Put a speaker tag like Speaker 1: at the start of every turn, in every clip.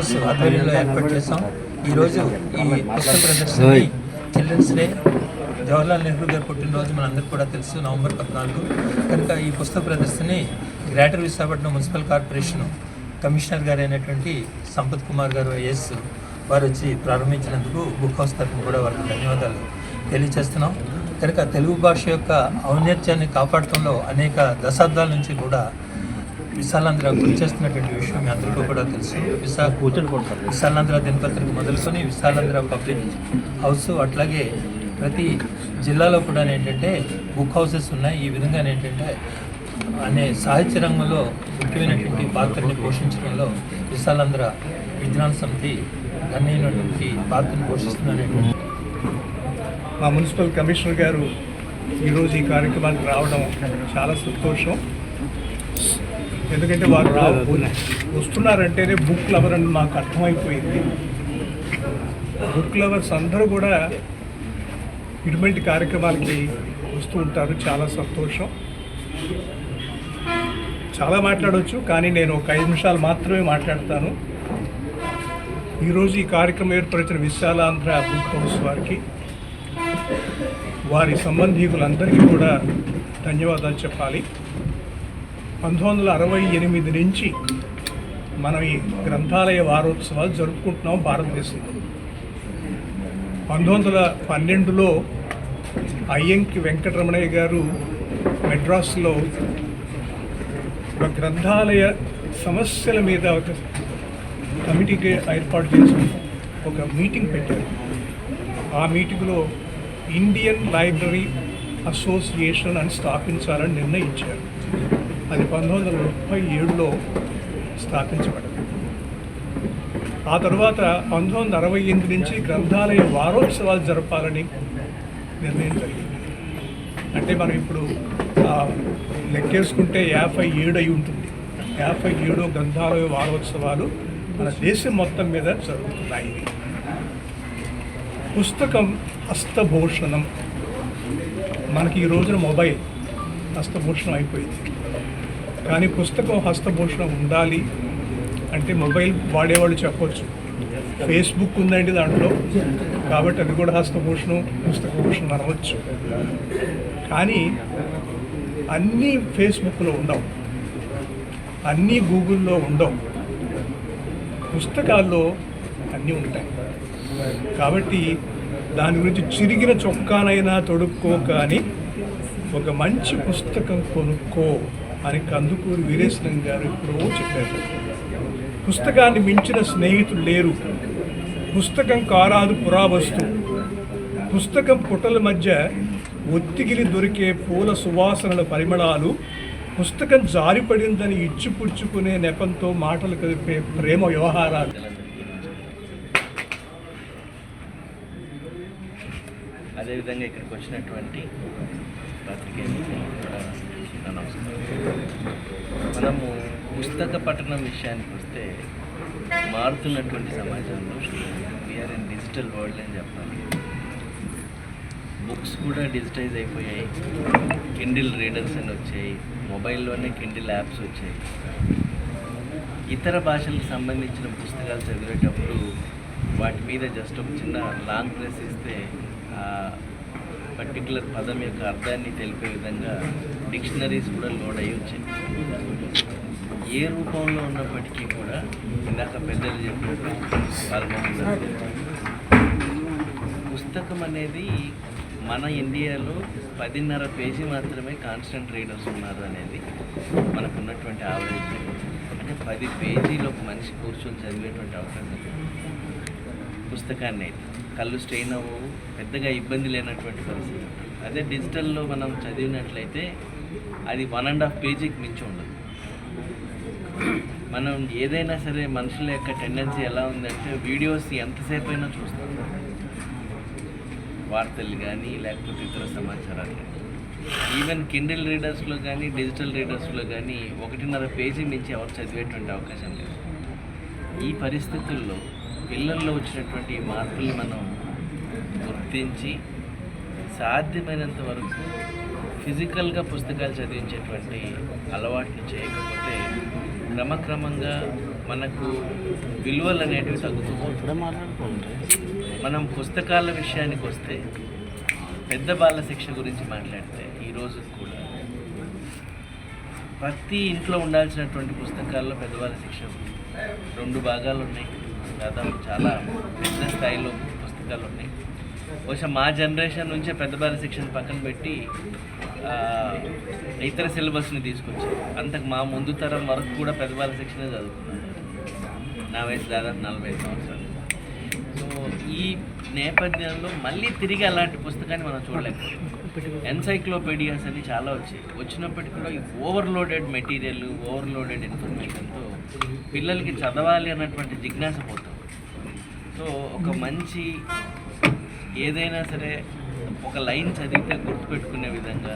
Speaker 1: House ఆధ్వర్యంలో ఏర్పాటు చేసాం. ఈరోజు ఈ పుస్తక ప్రదర్శనని చిల్డ్రన్స్ డే జవహర్లాల్ నెహ్రూ గారు పుట్టినరోజు మనందరికీ కూడా తెలుసు, నవంబర్ 14. కనుక ఈ పుస్తక ప్రదర్శనని greater Visakhapatnam municipal corporation commissioner గారు అయినటువంటి సంపత్ కుమార్ గారు ఐఏఎస్ వారు వచ్చి ప్రారంభించినందుకు బుక్ హౌస్ తరఫున కూడా వారికి ధన్యవాదాలు తెలియజేస్తున్నాం. కనుక తెలుగు భాష యొక్క ఔన్నత్యాన్ని కాపాడటంలో అనేక దశాబ్దాల నుంచి కూడా విశాలాంధ్ర కృషి చేస్తున్నటువంటి విషయం మీ అందరికీ కూడా తెలుసు. విశాలాంధ్ర దినపత్రిక మొదలుకొని విశాలాంధ్ర పబ్లిక్ హౌస్, అట్లాగే ప్రతి జిల్లాలో కూడా ఏంటంటే బుక్ హౌసెస్ ఉన్నాయి. ఈ విధంగా ఏంటంటే అనే సాహిత్య రంగంలో ముఖ్యమైనటువంటి పాత్రని పోషించడంలో విశాలాంధ్ర విజ్ఞాన సమితి గణనీయమైనటువంటి పాత్రను పోషిస్తుందనేటువంటి
Speaker 2: మా మున్సిపల్ కమిషనర్ గారు ఈరోజు ఈ కార్యక్రమానికి రావడం చాలా సంతోషం. ఎందుకంటే వారు వస్తున్నారంటేనే బుక్ లవర్ అని మాకు అర్థమైపోయింది. బుక్ లవర్స్ అందరూ కూడా ఇటువంటి కార్యక్రమాలకి వస్తూ ఉంటారు. చాలా సంతోషం. చాలా మాట్లాడవచ్చు, కానీ నేను ఒక 5 నిమిషాలు మాత్రమే మాట్లాడతాను. ఈరోజు ఈ కార్యక్రమం ఏర్పరిచిన విశాలాంధ్ర బుక్ హౌస్ వారికి, వారి సంబంధీకులందరికీ కూడా ధన్యవాదాలు చెప్పాలి. 1968 నుంచి మనం ఈ గ్రంథాలయ వారోత్సవాలు జరుపుకుంటున్నాం భారతదేశంలో. 1912లో అయ్యంకి వెంకటరమణయ్య గారు మెడ్రాస్లో ఒక గ్రంథాలయ సమస్యల మీద ఒక కమిటీకి ఏర్పాటు చేసి ఒక మీటింగ్ పెట్టారు. ఆ మీటింగ్లో ఇండియన్ లైబ్రరీ అసోసియేషన్ అని స్థాపించాలని నిర్ణయించారు. అది 1937లో స్థాపించబడింది. ఆ తర్వాత 1968 నుంచి గ్రంథాలయ వారోత్సవాలు జరపాలని నిర్ణయం జరిగింది. అంటే మనం ఇప్పుడు లెక్కేసుకుంటే 57 అయి ఉంటుంది. 57 గ్రంథాలయ వారోత్సవాలు మన దేశం మొత్తం మీద జరుగుతున్నాయి. పుస్తకం హస్తభూషణం. మనకి ఈ రోజున మొబైల్ హస్తభూషణం అయిపోయింది, కానీ పుస్తకం హస్తభూషణం ఉండాలి అంటే మొబైల్ వాడేవాళ్ళు చెప్పొచ్చు, ఫేస్బుక్ ఉందండి దాంట్లో, కాబట్టి అది కూడా హస్తభూషణం పుస్తకభూషణం అనవచ్చు. కానీ అన్నీ ఫేస్బుక్లో ఉండవు, అన్నీ గూగుల్లో ఉండవు, పుస్తకాల్లో అన్నీ ఉంటాయి. కాబట్టి దాని గురించి చిరిగిన చొక్కానైనా తొడుక్కో కానీ ఒక మంచి పుస్తకం కొనుక్కో అని కందుకూరి వీరేశలింగం గారు ఎప్పుడో చెప్పారు. పుస్తకాన్ని మించిన స్నేహితులు లేరు. పుస్తకం కారాదు పురావస్తు. పుస్తకం పుటల మధ్య ఒత్తిగిలి దొరికే పూల సువాసనల పరిమళాలు. పుస్తకం జారిపడిందని ఇచ్చిపుచ్చుకునే నెపంతో మాటలు కలిపే ప్రేమ వ్యవహారాలు.
Speaker 3: అదేవిధంగా ఇక్కడికి వచ్చినటువంటి పత్రికేయులకు నమస్కారం. మనము పుస్తక పఠనం విషయానికి వస్తే మారుతున్నటువంటి సమాజంలో వీఆర్ ఇన్ డిజిటల్ వరల్డ్ అని చెప్పాలి. బుక్స్ కూడా డిజిటైజ్ అయిపోయాయి. కిండిల్ రీడర్స్ అని వచ్చాయి, మొబైల్లోనే కిండిల్ యాప్స్ వచ్చాయి. ఇతర భాషలకు సంబంధించిన పుస్తకాలు చదివేటప్పుడు వాటి మీద జస్ట్ ఒక చిన్న లాంగ్ ప్రెస్ ఇస్తే పర్టికులర్ పదం యొక్క అర్థాన్ని తెలిపే విధంగా డిక్షనరీస్ కూడా లోడ్ అయ్యి వచ్చాయి. ఏ రూపంలో ఉన్నప్పటికీ కూడా ఇందాక పెద్దలు చెప్పినట్టు పుస్తకం అనేది మన ఇండియాలో 10.5 పేజీ మాత్రమే కాన్స్టెంట్ రీడర్స్ ఉన్నారు అనేది మనకు ఉన్నటువంటి యావరేజ్. అంటే 10 పేజీలు ఒక మనిషి కూర్చొని చదివేటువంటి అవకాశం పుస్తకాన్ని అయితే కళ్ళు స్ట్రెయిన్ అవ్వవు, పెద్దగా ఇబ్బంది లేనటువంటి పరిస్థితి. అదే డిజిటల్లో మనం చదివినట్లయితే అది 1.5 పేజీకి మించి ఉండదు. మనం ఏదైనా సరే మనుషుల యొక్క టెండెన్సీ ఎలా ఉందంటే వీడియోస్ ఎంతసేపు అయినా చూస్తాం, వార్తలు కానీ లేకపోతే ఇతర సమాచారాలు కానీ. ఈవెన్ కిండిల్ రీడర్స్లో కానీ డిజిటల్ రీడర్స్లో కానీ 1.5 పేజీ మించి ఎవరు చదివేటువంటి అవకాశం లేదు. ఈ పరిస్థితుల్లో పిల్లల్లో వచ్చినటువంటి మార్పుల్ని మనం గుర్తించి సాధ్యమైనంత వరకు ఫిజికల్గా పుస్తకాలు చదివించేటువంటి అలవాటుని చేయకపోతే క్రమక్రమంగా మనకు విలువలు అనేటివి తగ్గుతుంది. మనం పుస్తకాల విషయానికి వస్తే పెద్ద బాల శిక్ష గురించి మాట్లాడితే ఈరోజు కూడా ప్రతి ఇంట్లో ఉండాల్సినటువంటి పుస్తకాల్లో పెద్దవాళ్ళ శిక్ష 2 భాగాలు ఉన్నాయి. దాదాపు చాలా పెద్ద స్థాయిలో పుస్తకాలు ఉన్నాయి. బహుశా మా జనరేషన్ నుంచే పెద్దబాల శిక్షణ పక్కన పెట్టి ఇతర సిలబస్ని తీసుకొచ్చారు. అంతకు మా ముందు తరం వరకు కూడా పెద్దబాల శిక్షణ చదువుకున్నారు. నా వయసు దాదాపు 45 సంవత్సరాలు. సో ఈ నేపథ్యంలో మళ్ళీ తిరిగి అలాంటి పుస్తకాన్ని మనం చూడలేము. ఎన్సైక్లోపీడియాస్ అని చాలా వచ్చినప్పటికీ కూడా ఈ ఓవర్లోడెడ్ మెటీరియల్, ఓవర్లోడెడ్ ఇన్ఫర్మేషన్తో పిల్లలకి చదవాలి అన్నటువంటి జిజ్ఞాస పోతుంది. సో ఒక మంచి ఏదైనా సరే ఒక లైన్ చదివితే గుర్తుపెట్టుకునే విధంగా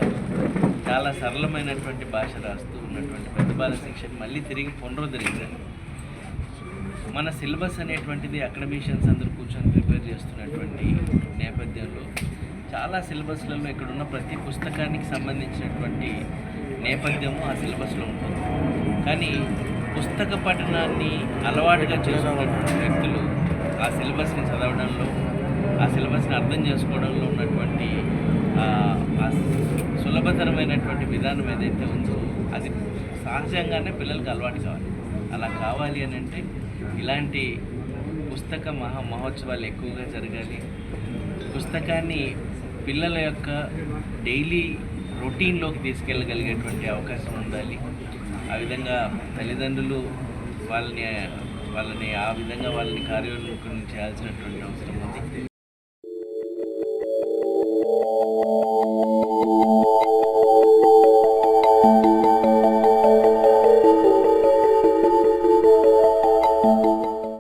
Speaker 3: చాలా సరళమైనటువంటి భాష రాస్తూ ఉన్నటువంటి పెద్దబాల శిక్షణ మళ్ళీ తిరిగి పునరుద్ధరించాలి. మన సిలబస్ అనేటువంటిది అకాడమిషియన్స్ అందరూ కూర్చొని ప్రిపేర్ చేస్తున్నటువంటి నేపథ్యంలో చాలా సిలబస్లలో ఇక్కడున్న ప్రతి పుస్తకానికి సంబంధించినటువంటి నేపథ్యము ఆ సిలబస్లో ఉంటుంది. కానీ పుస్తక పఠనాన్ని అలవాటుగా చేసుకున్నటువంటి వ్యక్తులు ఆ సిలబస్ని చదవడంలో, ఆ సిలబస్ని అర్థం చేసుకోవడంలో ఉన్నటువంటి ఆ సులభతరమైనటువంటి విధానం ఏదైతే ఉందో అది సహజంగానే పిల్లలకి అలవాటు కావాలి. అలా కావాలి అని అంటే ఇలాంటి పుస్తక మహోత్సవాలు ఎక్కువగా జరగాలి. పుస్తకాన్ని పిల్లల యొక్క డైలీ రొటీన్లోకి తీసుకెళ్ళగలిగేటువంటి అవకాశం ఉండాలి. ఆ విధంగా తల్లిదండ్రులు వాళ్ళని ఆ విధంగా వాళ్ళని కార్యోన్ముఖం చేయాల్సినటువంటి అవసరం ఉంది.